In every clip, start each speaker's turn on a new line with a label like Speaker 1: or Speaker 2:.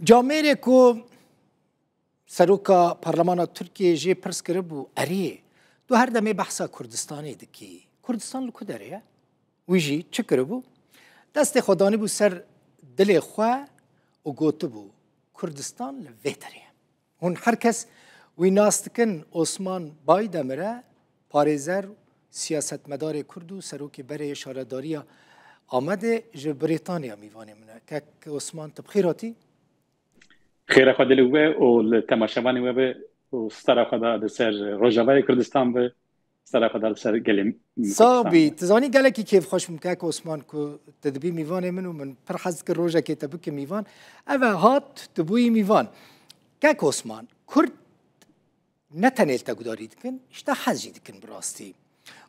Speaker 1: جامعه کو سروکا پارلمان ترکیه جی پرس کربو اریه دو هر دمی بحثا کردستانی دکی کردستان لکو داره ویجی چه کربو دست خدانی بو سر دل خواه و گوته بو کردستان لویتره هون هر کس وی ناستکن عثمان بای دمره پارێزەر سیاستمدار کرد و سەرۆکی بەرێ شارەداریە ئامادە ji بریتانیا میوانێ منە کەک عوسمان tu bixêr hatî
Speaker 2: خێرە xwe dilê we û li temaşevanê we bi û stara xwe da li ser Rojavayê Kurdistan bi stara xwe da li ser gelê
Speaker 1: Sabî tu zanî gelekî kêfxweş bim kek Osman ku tu dibî mîvanê min û min pir hez dikir rojekê te bike mîvan ev e hat tu bûyî mîvan kek Osman Kurd ne tenêl te gudarî dikin işte hez jî dikin bi rastî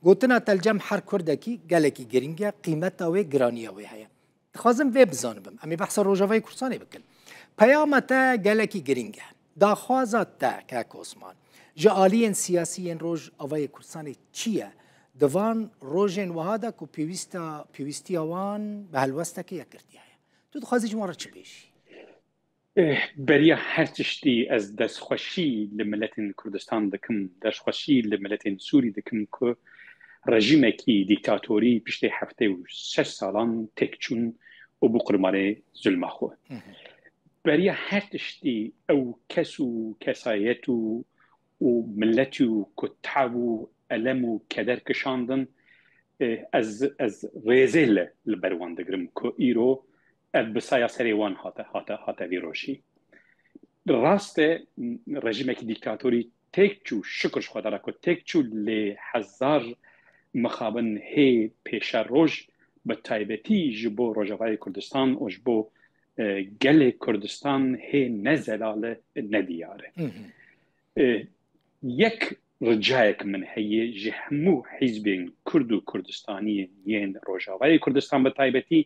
Speaker 1: gotina telcem her Kurdekî gelekî giring e qîmeta wê giraniya wê heye dixwazim vê bizanibim em ê behsa Rojavayê Kurdistanê bikin peyama te gelekî giring e daxwaza te kek Osman ji aliyên siyasî yên Rojavayê Kurdistanê çi ye divan rojên wiha de ku pêwîstiya wan bi helwestekê yekirtiye ye tu dixwazî ji wan re çi bêjî
Speaker 2: beriya her tiştî ez destxweşî li miletên Kurdistan dikim destxweşî li miletên Sûrî dikim ku rejîmekî dîktatorî piştî heftê û şeş salan têk çûn û bû qurbanê zulma xwe beriya her tiştî ew kes û kesayet û milletî û ku tev û elem û keder kişandin ez rêzê li ber wan digirim ku îro ev bisaya serê wan hate vî rojî rast e rejîmekî dîktatorî têk çû şikir ji xwe dara ku têk çû lê hezar mixabin hê pêşa roj bi taybetî ji bo Rojavayê Kurdistan û ji bo gelê Kurdistan hê ne zelale ne diyare yek ricayek min heye ji hemû hîzbên Kurd û Kurdistaniyên yên Rojavayê Kurdistan bi taybetî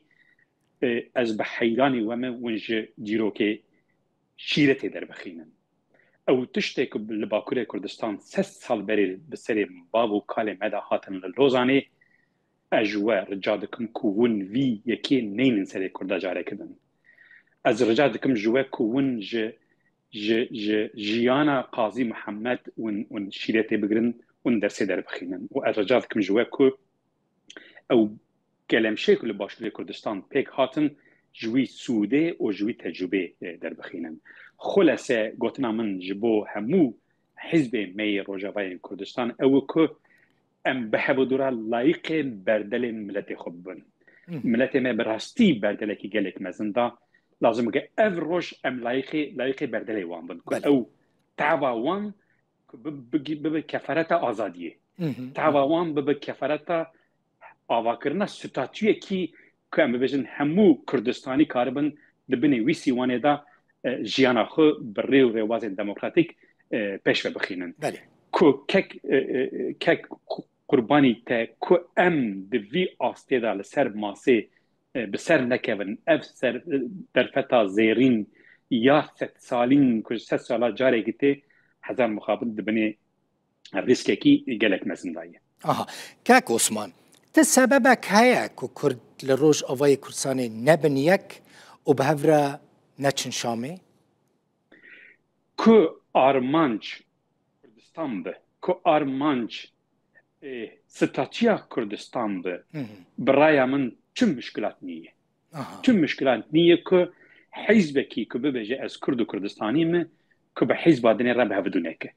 Speaker 2: ez bi heyranî we me hûn ji dîrokê şîretê derbixînin ew tiştê ku li Bakurê Kurdistan sed sal berê bi serê bav û kalê me de hatin li Lozanê ez ji we rica dikim ku hûn vî yekê neynin serê Kurda carekî din ez rica dikim ji we ku hûn ji jiyana Qazî Mihemed hûn şîretê bigirin hûn dersê derbixînin û ez rica dikim ji we ku ew gelemşê ku li Başûrê Kurdistan pêk hatin ji wî sûdê û ji wî tecrübê derbixînin xulese gotina min ji bo hemû hîzbên me yê Rojavayê Kurdistan ew ku em bi hevdûra layıqê berdelê milletê xwe bibin milletê me bi rastî berdelekî gelek mezin da lazim ke ev roj em layıqê berdelê wan bin ku ew teva wan bibe kefereta azadiyê teva wan bibe kefereta avakirina statûyekî ku em bibêjin hemû Kurdistanî karibin dibinê wî sîwanê da jiyana xwe bi rê û rêwazên demokratîk pêş ve bixînin ku kek qurbanî te ku em di vî astê da li ser masê bi ser nekevin ev ser derfeta zêrîn ya sed salîn ku sed sala carekî tê hezar mixabin dibinê riskekî gelek mezin daye
Speaker 1: kek Osman te sebebek heye ku Kurd li Rojavayê Kurdistanê nebin yek û bi hev re neçin Şamê
Speaker 2: ku armanc Kurdistan bi ku armanc statûya Kurdistan bi bi raya min çi mişkilat niye çi mişkilat niye ku hîzbekî ku bibêje ez Kurd û Kurdistanî me ku bi hîzba dinê re bihevdû neke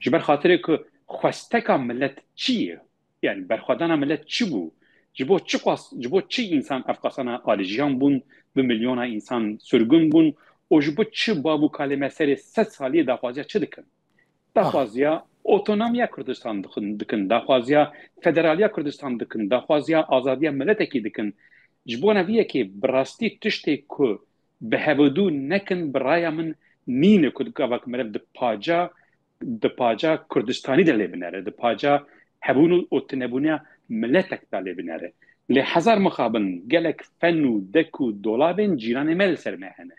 Speaker 2: ji ber xatirê ku xwesteka millet çi ye yani berxwedana millet çi bû ji bo çi însan efqasana alijiyan bûn bi milyona însan sürgün bûn û ji bo çi bav û kalê me serê sed saliyê daxwaziya çi dikin daxwaziya otonomiya Kurdistan dikin daxwaziya federaliya Kurdistan dikin daxwaziya azadiya milletekî dikin ji bo neviyekê bi rastî tiştê ku bi hevdû nekin bi raya min nîne ku gavak meriv di paca Kurdistanî de lê binere di paca hebûn û tunebûniya milletek de lê binere lê hezar mixabin gelek fen û dek û dolabên cîranê me li ser me hene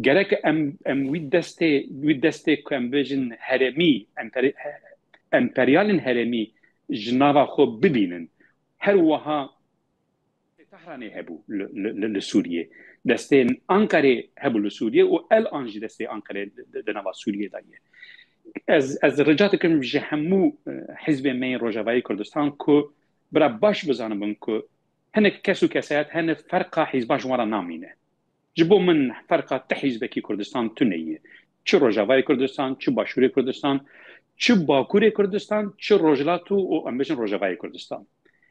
Speaker 2: gerek em wî destê ku em bêjin herêmî emperyalên herêmî ji nava xwe bibînin her wiha Tehranê hebû li Sûriyê دسته انقره هبل سوریه و الان جی دسته انقره دنوا سوریه دایه از رجعت کنم جه همو حزب من روجاوای کردستان که برای باش بزنم که هنه کسو کسایت هنه فرق حزب جوارا نامینه جبو من فرق تحزبکی کردستان تنیه چه روجاوای کردستان چه باشوری کردستان چه باکوری کردستان چه روجلاتو و امبیشن روجاوای کردستان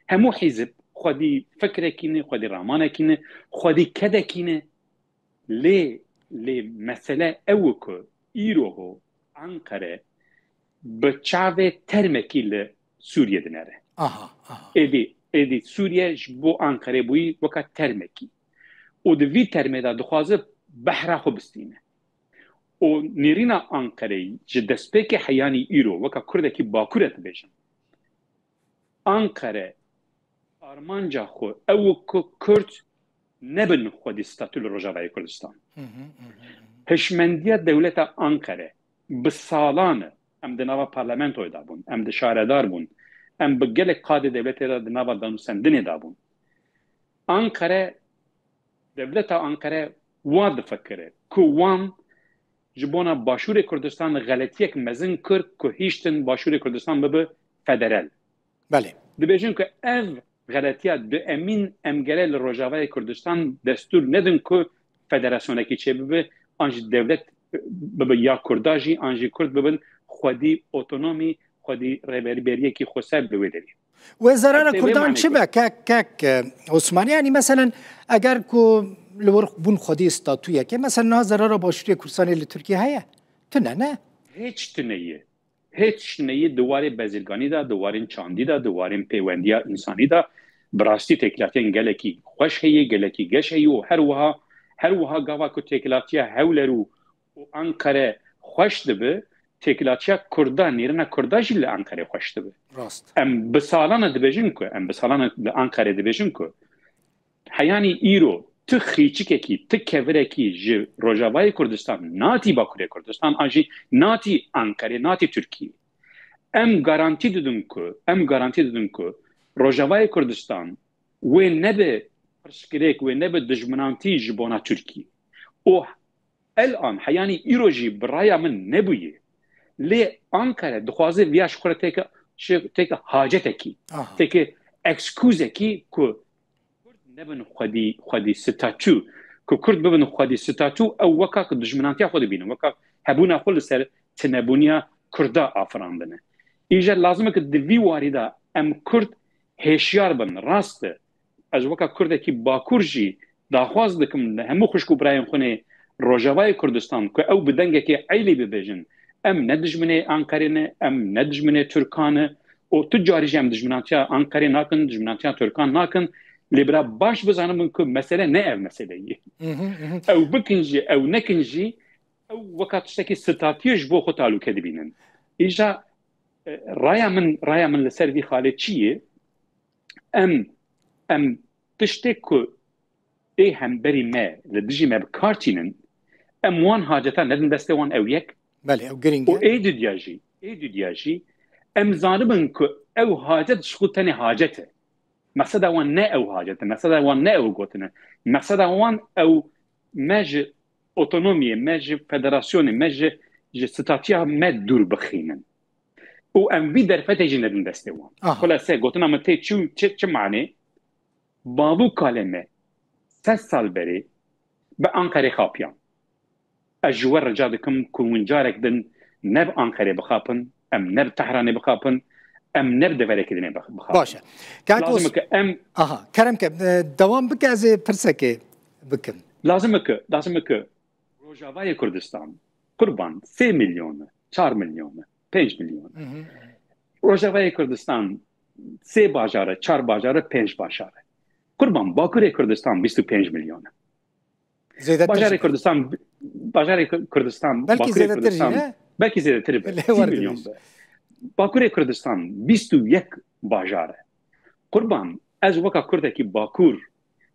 Speaker 2: همو حزب خودی فکر کینه خودی رامان کینه خودی کده کینه لی مسئله او که ایرو انقره به چاوه ترمکی لسوریه دنره ایدی سوریه جبو انقره بوی وکا ترمکی و دوی ترمه دا دخوازه بحره خو بستینه و نیرینا انقره جدسپیک حیانی ایرو وکا کرده که باکورت بیشن انقره آرمانجا خو او که کرد نبن خودی ستاتول روجاوای کردستان هشمندیت دولت انقره بسالانه ام دنوا پارلمنت اوی دابون ام د شاردار بون ام بگل قاد دولت را دنوا دانوسندنی دابون انقره دولت انقره واد فکره که وان جبونا باشور کردستان غلطیک مزن کرد که هیشتن باشور کردستان ببه فدرال
Speaker 1: بله
Speaker 2: دبیجن که اف غلطیات دو امین امگره لروجاوای کردستان دستور ندن که فدراسیونه کی چه ببه آنج دولت ببه یا کرداجی آنجی کرد ببن خودی اتونومی خودی ریبریه کی خوسر بویدری
Speaker 1: و ضرر کردان چه به که عثمانی یعنی مثلا اگر کو لور بون خودی استاتویه که مثلا ضرر باشوری کردستان ل ترکیه هيا نه
Speaker 2: هیچ نیه دواره بازرگانی دا دوارین چاندی دا دوارین پیوندیا انسانی دا براستی تکلاتین گلکی خوش هیه گلکی گش هیه و هر وها گاوا که تکلاتیا هولرو و انقره خوش دبه تکلاتیا کردان نیرنا کرداجی لانقره خوش دبه
Speaker 1: راست
Speaker 2: ام بسالانه دبیجن که ام بسالانه لانقره دبیجن که حیانی ایرو تو خیچی کی تو کوره کی ج روجاوای کردستان ناتی باکوری کردستان آجی ناتی انقره ناتی ترکیه ام گارانتی دادن که روجاوای کردستان و نبه پرسکریک و نبه دجمنانتی جبونا ترکیه و الان حیانی ایروجی برای من نبویه لی انقره دخوازه ویاش خوره تک حاجته کی تک اکسکوزه کی که نبن خودی ستاتو که کرد ببن خودی ستاتو او وکا که دجمنانتی خود بینه وکا هبونا خود سر تنبونیا کردا آفراندنه ایجا لازمه که دوی واریدا ام کرد هشیار بن راسته از وکا کرده که باکور جی داخواز دکم همو خوشکو برایم خونه روجاوای کردستان که او بدنگه که عیلی ببیجن ام ندجمنه انقرینه ام ندجمنه ترکانه و تجاری جم دجمنانتیا انقرین ناکن دجمنانتیا ترکان ناکن لیبرا باش بزنم که مسئله نه اف مسئله او بکنجی او نکنجی او وقت شکی ستاتیش بو خود تعلق دبینن ایجا رایا من لسر وی خاله چیه ام تشتک که ای هم بری ما لدجی ما بکارتینن ام وان حاجتا ندن دسته وان او یک
Speaker 1: بله او گرینگه
Speaker 2: و ای دو دیاجی ام ظالبن که او حاجت شخود تنی حاجته مقصد وان نه او حاجته مقصد وان نه او گوتنه مقصد وان او مج اتونومی مج فدراسیون مج ستاتیا مد دور بخینن او ام وی در فته جندن دسته وان خلاصه گوتنا مته چه معنی بابو کلمه 3 سال بری به انقره خاپیان اجور رجا دکم کونجارک دن نب انقره بخاپن ام نب تهران بخاپن ام نب دوره کدنه بخاپن
Speaker 1: باشه
Speaker 2: لازم که ام
Speaker 1: کرم که دوام بک از پرسکه بکن
Speaker 2: لازم که روجاوای کردستان قربان 3 میلیون 4 میلیون 5 میلیون روجاوای کردستان 3 باجاره 4 باجاره 5 باجاره قربان باکوری کردستان 25 میلیون باجاره کردستان
Speaker 1: بلکه زیادتر
Speaker 2: بلکه زیادتر 30 میلیون باکوری کردستان 21 باجاره قربان از وقت کرده که باکور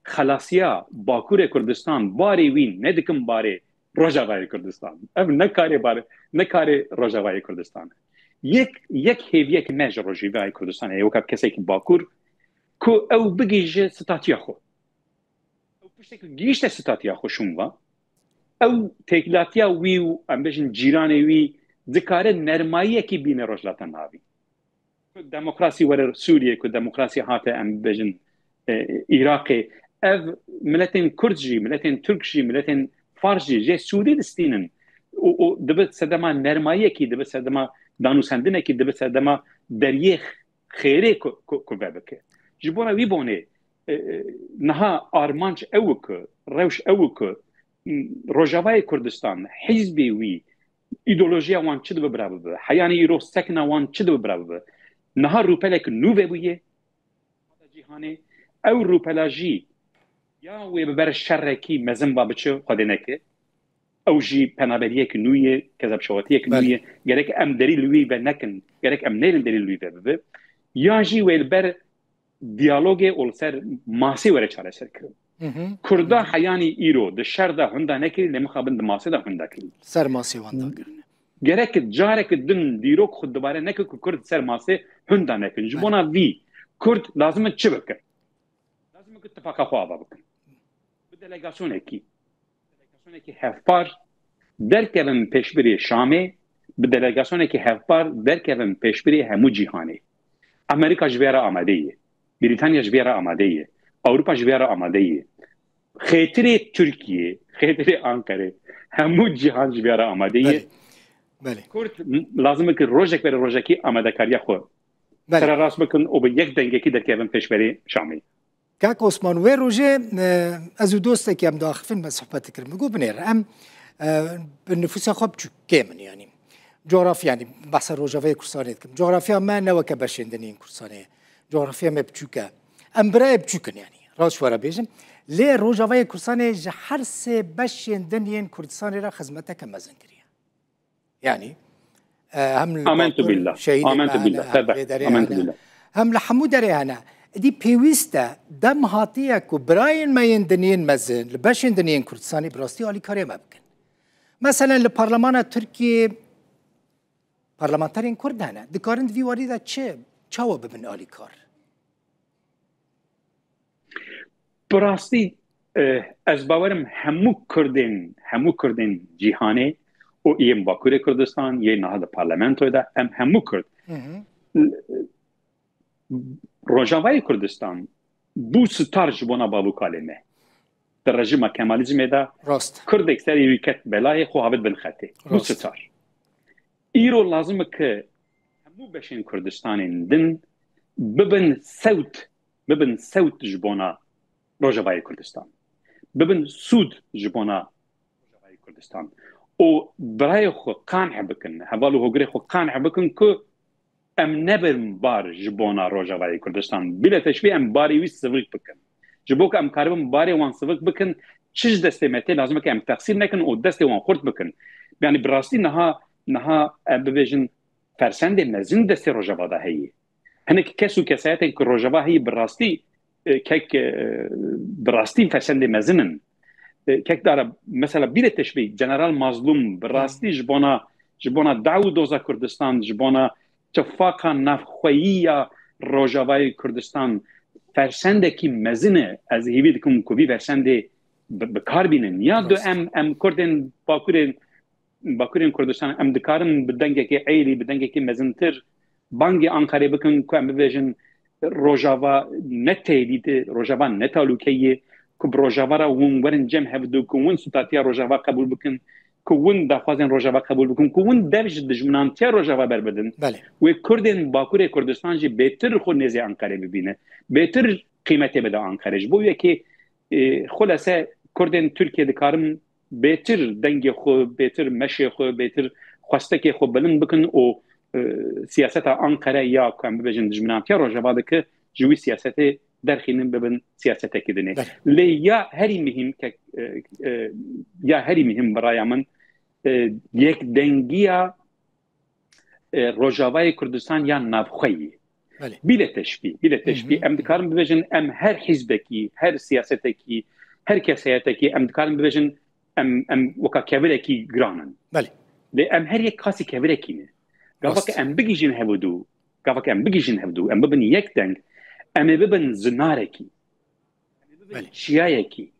Speaker 2: خلاصیا باکور کردستان باری وین ندکم باری روجاوای کردستان ام نکاری روجاوای کردستان یک هیویه که مج روجاوای کردستان ایو که کسی که باکور که او بگیجه ستاتیا خود پشتێک گیشتە ستاتیا خۆشم بە ئەو تێکلاتیا وی و ئەم بێژن جیرانێ وی دکارە نەرماییەکی بینە ڕۆژلاتە ناوی دموکراسی وەرە سووریە و دموکراسی هاتە ئەم بێژن عێراقێ ئەv ملەتên کورد jî ملەتên تورک jî ملەتên فارس jî jê Sûrî distînin û dibit sedema nermayekî dibit sedema danûsendinekî dibit sedema deriyê xêrê ku vebike ji bo wî bonê niha armanc ew ku rewş ew ku Rojavayê Kurdistan hîzbê wî îdeolojiya wan çi dibe bira bibe heyanî îro sekina wan çi dibe bira bibe niha rûpelek nû vebûye cîhanê ew rûpela jî ya wê bi ber şerrekî mezin ba biçe xwedê neke ew jî penaberiyek nû ye kezebşewatiyek nû ye gerek em derî li wî ve nekin gerek em nêlin derî li wî ve bibe ya jî wê li ber diyalogê ol ser masê were çareser kirin Kurda heyanî îro di şer de hunda nekirî lê mixabin di masê de hunda kirî
Speaker 1: ser masê wan da kirin
Speaker 2: gerek carek din dîrok xwe dibare neke ku Kurd ser masê hunda nekin ji bona vî Kurd lazim e çi bikin lazim e ku ittifaka xwe ava bikin bi delegasyonekî hevpar derkevin pêşbirê Şamê bi delegasyonekî hevpar derkevin pêşbirê hemû cîhanê Amerîka ji vê re amade ye Brîtanya ji vê re amade ye Awropa ji vê re amade ye xêtirê Tirkiye xêtirê Ankarê hemû cîhan ji vê re amade ye Kurd lazim e ku rojek vere rojekî amadekariya xwe sera rast bikin û bi yek dengekî derkevin pêşberê Şamê
Speaker 1: Kak Osman wê rojê ez û dostekî em diaxivin me sohbetê kirin min got binêre em bi nüfusa xwe biçûk kêmin yanî coğrafya yanî behsa Rojavayê Kurdistanê dikim coğrafya me ne weke beşên dinên Kurdistanê coğrafya me biçûk e em birayê biçûkin yanî rast were bêjim lê Rojavayê Kurdistanê ji her sê beşên dinên Kurdistanê re xizmeteke mezin kiriye yanî hem
Speaker 2: Amentu billah
Speaker 1: hem li hemû derê hene Dî pêwîst e dem hatiye ku birayên me yên dinên mezin li beşên dinên Kurdistanê bi rastî alîkarê me bikin. Meselen li Parlemana Tirkiyê parlamenterên Kurd hene dikarin di vî warî de çawa bibin alîkar?
Speaker 2: Bi rastî ez bawerim hemû Kurdên cîhanê û yên Bakurê Kurdistan yên niha di parlamentoyê de em hemû Kurd Rojavayê Kurdistan bû star ji bona bavûkalê me di rejima Kemalizmê de Kurdek serî wî ket belayê xwe havit bin xetê bû star îro lazim e ki hemû beşên Kurdistanên din bibin sewt ji bona Rojavayê Kurdistan bibin sûd ji bona Rojavayê Kurdistan û birayê xwe qanî bikin heval û hogirê xwe qanî bikin ku em nebin bar ji bona Rojavayê Kurdistan bîle teşvî em barê wî sivik bikin ji bo ku em karibin barê wan sivik bikin çi ji destê me tê lazim e em teqsîr nekin û destê wan xurt bikin yanî bi rastî niha em bibêjin fersendê mezin destê Rojava de heye hinek kes û kesayetên ku Rojava heye bi rastî kek bi rastî fersendê mezinin kek dara mesela bîle teşvî General Mazlum bi rastî ji bona dawî doza Kurdistan ji bona Tifaka navxweyiya Rojavayê Kurdistan fersendekî mezin e ez hêvî dikim ku vî fersendê bikar bînin ya du em Kurdên Bakurên Kurdistan em dikarin bi dengekî eyrî bi dengekî mezintir bangê Ankarê bikin ku em bibêjin Rojava ne tehdîtê Rojava ne talûkeyê ku bi Rojavara hûn werin cem hevdû ku hûn statiya Rojava qebûl bikin ku hûn daxwazên Rojava qebûl bikin ku hûn dev ji dijminantiya Rojava berbidin wê Kurdên Bakurê Kurdistan jî bêtir xwe nêzê Ankarê bibîne bêtir qîmetê bide Ankarê ji bo yekê xulese Kurdên Tirkiye dikarin bêtir dengê xwe bêtir meşê xwe bêtir xwestekê xwe bilind bikin û siyaseta Ankara ya ku em bibêjin dijminantiya Rojava dike ji wî siyasetê derxînin bibin siyasetekî dinê lê ya herî mihim biraya min yekdengiya Rojavayê Kurdistan ya navxweyî bîle teşvî em dikarin bibêjin em her hîzbekî her siyasetekî her kesayetekî em dikarin bibêjin em weka kevirekî giranin lê em her yek kasî kevirekî ne gavaka em bigîjin hevdû em bibin yek deng em ê bibin zinarekî çiyayekî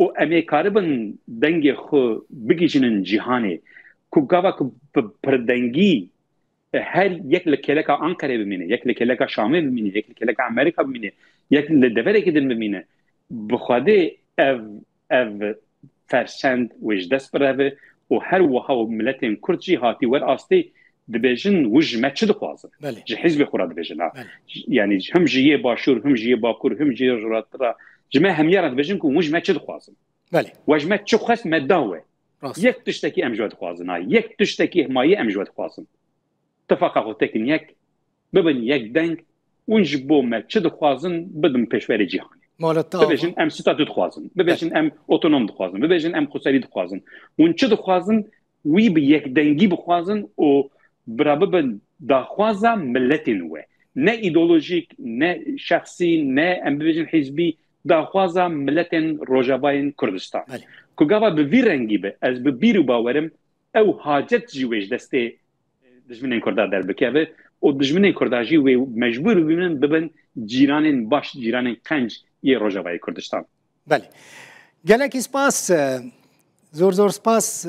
Speaker 2: او امیکاره بن دنگ خو بگیجنن جهانی کو گاوا کو پردنگی هر یک لکلکا آنکره ببینه، یک لکلکا شامل ببینه، یک لکلکا امریکا ببینه، یک لدوره که دن ببینه بخواده او فرسند وش دست بره و هر وها و ملتین کرد جهاتی ور آستی دبیجن وج ما چه دخوازن جه حزب خورا دبیجن یعنی هم جیه باشور هم جیه باکور هم جیه جراترا جمع همیارا دبیجن که وج ما چه دخوازن وج ما چه خواست مداوه یک تشتکی امجاد خوازن یک تشتکی همایی امجاد خوازن اتفاقا خودتکن یک ببین یک دنگ اونج بو ما چه دخوازن بدم پیشوری جهانی ببیجن ام ستات دخوازن ببیجن ام اتونوم دخوازن ببیجن ام خسری دخوازن اون چه دخوازن وی به یک دنگی بخوازن و برابر دخوازا ملتین و نه ایدئولوژیک نه شخصی نه ام ببیجن حزبی دخوازا ملتین روجاوین کردستان که گاوا به وی رنگی به از به بیرو باورم او حاجت جویش دسته دشمنین کردار در بکیه و دشمنین کرداجی و مجبور ببینن ببن جیرانین باش جیرانین قنج یه روجاوی کردستان.
Speaker 1: بله. گلکی سپاس زور سپاس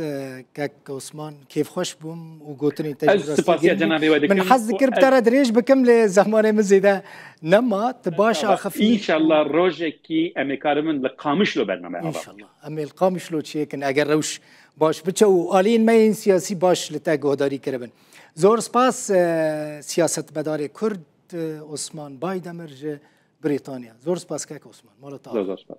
Speaker 1: که عثمان کیف خوش بوم و گوتنی
Speaker 2: تجربه
Speaker 1: من حظ ذکر بتره دریج بکم ل زمان مزیده نما تباش خفی
Speaker 2: ان شاء الله روزه کی امکار من لقامش لو برنامه
Speaker 1: ان شاء الله ام القامش لو چی کن اگر روش باش بچو آلین مین سیاسی باش لتا گوداری کربن زور سپاس سیاست مدار کرد عثمان بایدمرج بریتانیا زور سپاس که عثمان مال تا
Speaker 2: زور سپاس